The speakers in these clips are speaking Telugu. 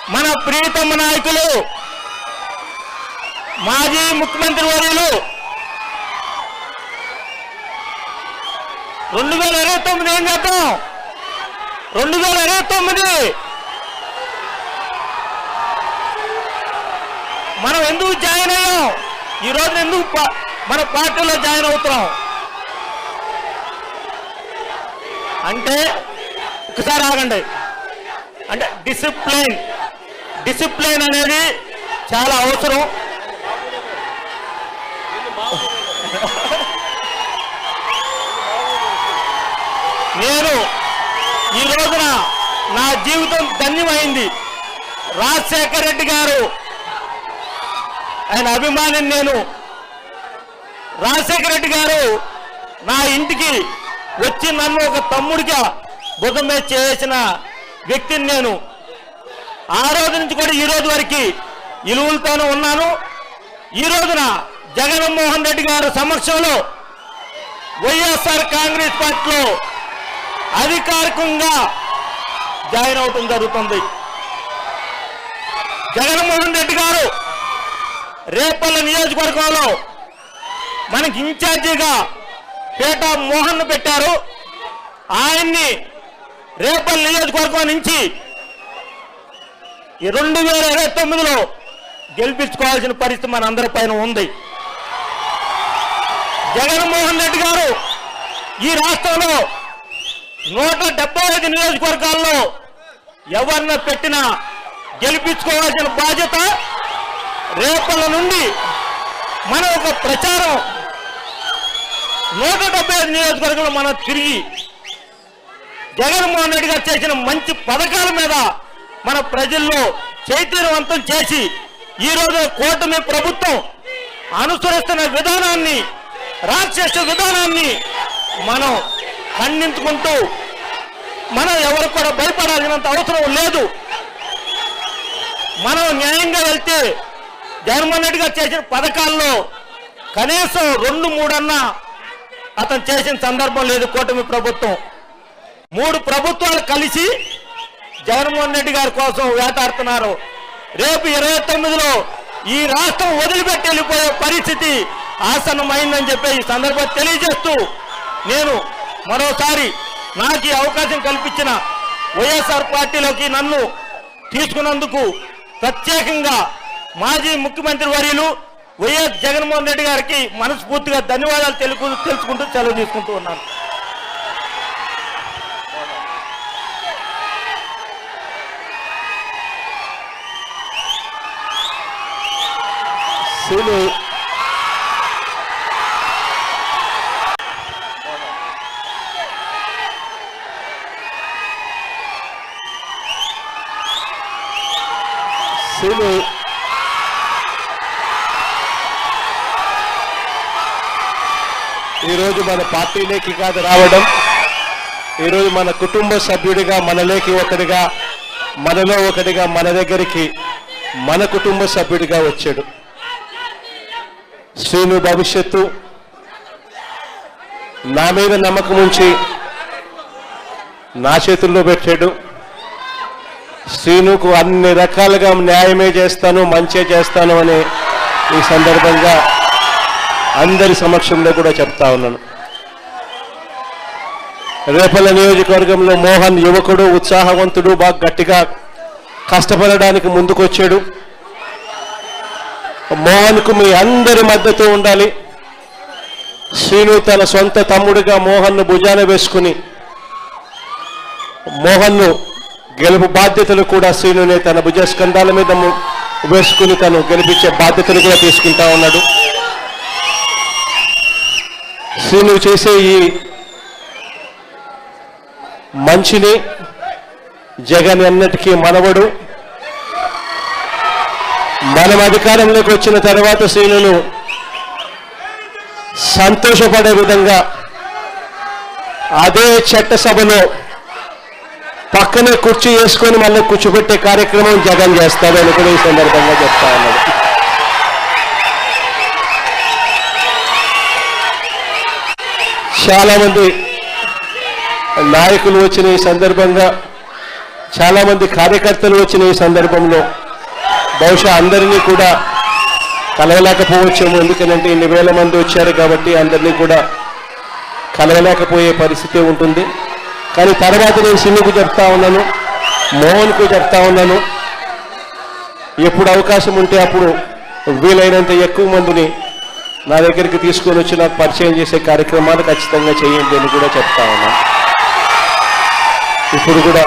మన ప్రియతమ నాయకులు మాజీ ముఖ్యమంత్రి వర్యులు 2029 ఏం చేద్దాం? 2029 మనం ఎందుకు జాయిన్ అయ్యాం? ఈ రోజు ఎందుకు మన పార్టీలో జాయిన్ అవుతున్నాం అంటే, ఒకసారి ఆగండి. అంటే డిసిప్లిన్ అనేది చాలా అవసరం. నేను ఈ రోజున నా జీవితం ధన్యమైంది. రాజశేఖర్ రెడ్డి గారు ఆయన అభిమానిని నేను. రాజశేఖర్ రెడ్డి గారు నా ఇంటికి వచ్చి నన్ను ఒక తమ్ముడిగా భుజం మీద చేసిన వ్యక్తిని నేను. ఆ రోజు నుంచి కూడా ఈ రోజు వరకు ఇలువలతోనే ఉన్నాను. ఈ రోజున జగన్మోహన్ రెడ్డి గారి సమక్షంలో వైఎస్ఆర్ కాంగ్రెస్ పార్టీలో అధికారికంగా జాయిన్ అవటం జరుగుతుంది. జగన్మోహన్ రెడ్డి గారు రేపల్ల నియోజకవర్గంలో మనకి ఇన్ఛార్జిగా పేట మోహన్ పెట్టారు. ఆయన్ని రేపల్ల నియోజకవర్గం నుంచి 2029లో గెలిపించుకోవాల్సిన పరిస్థితి మన అందరి పైన ఉంది. జగన్మోహన్ రెడ్డి గారు ఈ రాష్ట్రంలో 175 నియోజకవర్గాల్లో ఎవరిని పెట్టినా గెలిపించుకోవాల్సిన బాధ్యత రేపల నుండి మన ఒక ప్రచారం 175 నియోజకవర్గంలో మనం తిరిగి జగన్మోహన్ రెడ్డి గారు చేసిన మంచి పథకాల మీద మన ప్రజల్లో చైతన్యవంతం చేసి ఈరోజు కూటమి ప్రభుత్వం అనుసరిస్తున్న విధానాన్ని, రాక్షస విధానాన్ని మనం ఖండించుకుంటూ మనం ఎవరు కూడా భయపడాల్సినంత అవసరం లేదు. మనం న్యాయంగా వెళ్తే జగన్మోహన్ రెడ్డి గారు చేసిన పథకాల్లో కనీసం 2-3 అన్నా అతను చేసిన సందర్భం లేదు. కూటమి ప్రభుత్వం 3 ప్రభుత్వాలు కలిసి జగన్మోహన్ రెడ్డి గారి కోసం వేటాడుతున్నారు. రేపు 29లో ఈ రాష్ట్రం వదిలిపెట్టి వెళ్ళిపోయే పరిస్థితి ఆసన్నమైందని చెప్పి ఈ సందర్భంగా తెలియజేస్తూ, నేను మరోసారి నాకు ఈ అవకాశం కల్పించిన వైఎస్ఆర్ పార్టీలోకి నన్ను తీసుకున్నందుకు ప్రత్యేకంగా మాజీ ముఖ్యమంత్రి వర్యులు వైఎస్ జగన్మోహన్ రెడ్డి గారికి మనస్ఫూర్తిగా ధన్యవాదాలు తెలుసుకుంటూ సెలవు తీసుకుంటూ ఉన్నాను. ఈరోజు మన పార్టీలోకి కాదు రావడం, ఈరోజు మన కుటుంబ సభ్యుడిగా, మనలోకి ఒకటిగా, మనలో ఒకటిగా, మన దగ్గరికి మన కుటుంబ సభ్యుడిగా వచ్చాడు. శ్రీను భవిష్యత్తు నా మీద నమ్మకం ఉంచి నా చేతుల్లో పెట్టాడు. శ్రీనుకు అన్ని రకాలుగా న్యాయమే చేస్తాను, మంచే చేస్తాను అని ఈ సందర్భంగా అందరి సమక్షంలో కూడా చెప్తా ఉన్నాను. రేపల్ల నియోజకవర్గంలో మోహన్ యువకుడు, ఉత్సాహవంతుడు, బాగా గట్టిగా కష్టపడడానికి ముందుకొచ్చాడు. మోహన్కు మీ అందరి మద్దతు ఉండాలి. శ్రీను తన సొంత తమ్ముడిగా మోహన్ను భుజాన వేసుకుని మోహన్ను గెలుపు బాధ్యతలు కూడా శ్రీనునే తన భుజస్కంధాల మీద వేసుకుని తను గెలిపించే బాధ్యతలు కూడా తీసుకుంటా ఉన్నాడు. శ్రీను చేసే ఈ మంచిని జగన్ ఎన్నటికీ మనవడు. మనం అధికారంలోకి వచ్చిన తర్వాత శ్రీనును సంతోషపడే విధంగా అదే చట్టసభలో పక్కనే కుర్చీ వేసుకొని మళ్ళీ కూర్చోబెట్టే కార్యక్రమం జగన్ చేస్తాడని కూడా ఈ సందర్భంగా చెప్తా ఉన్నాడు. చాలా మంది నాయకులు వచ్చిన ఈ సందర్భంగా చాలా మంది కార్యకర్తలు వచ్చిన ఈ సందర్భంలో బహుశా అందరినీ కూడా కలవలేకపోవచ్చేమో, ఎందుకంటే ఇన్ని వేల మంది వచ్చారు కాబట్టి అందరినీ కూడా కలవలేకపోయే పరిస్థితి ఉంటుంది. కానీ తర్వాత నేను సిన్నుకు చెప్తా ఉన్నాను, మోహన్కు చెప్తా ఉన్నాను, ఎప్పుడు అవకాశం ఉంటే అప్పుడు వీలైనంత ఎక్కువ మందిని నా దగ్గరికి తీసుకొని వచ్చి నాకు పరిచయం చేసే కార్యక్రమాలు ఖచ్చితంగా చేయండి అని కూడా చెప్తా ఉన్నాను. ఇప్పుడు కూడా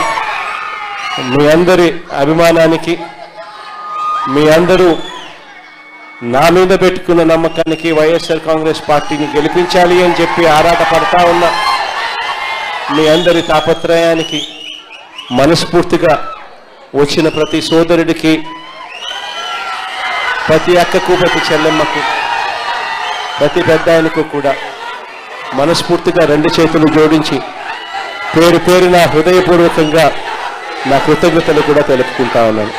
మీ అందరి అభిమానానికి, మీ అందరూ నా మీద పెట్టుకున్న నమ్మకానికి, వైఎస్ఆర్ కాంగ్రెస్ పార్టీని గెలిపించాలి అని చెప్పి ఆరాట పడతా ఉన్న మీ అందరి తాపత్రయానికి మనస్ఫూర్తిగా వచ్చిన ప్రతి సోదరుడికి, ప్రతి అక్కకు, ప్రతి చెల్లెమ్మకు, ప్రతి పెద్ద ఆయనకు కూడా మనస్ఫూర్తిగా రెండు చేతులు జోడించి పేరు పేరున హృదయపూర్వకంగా నా కృతజ్ఞతలు కూడా తెలుపుకుంటా ఉన్నాను.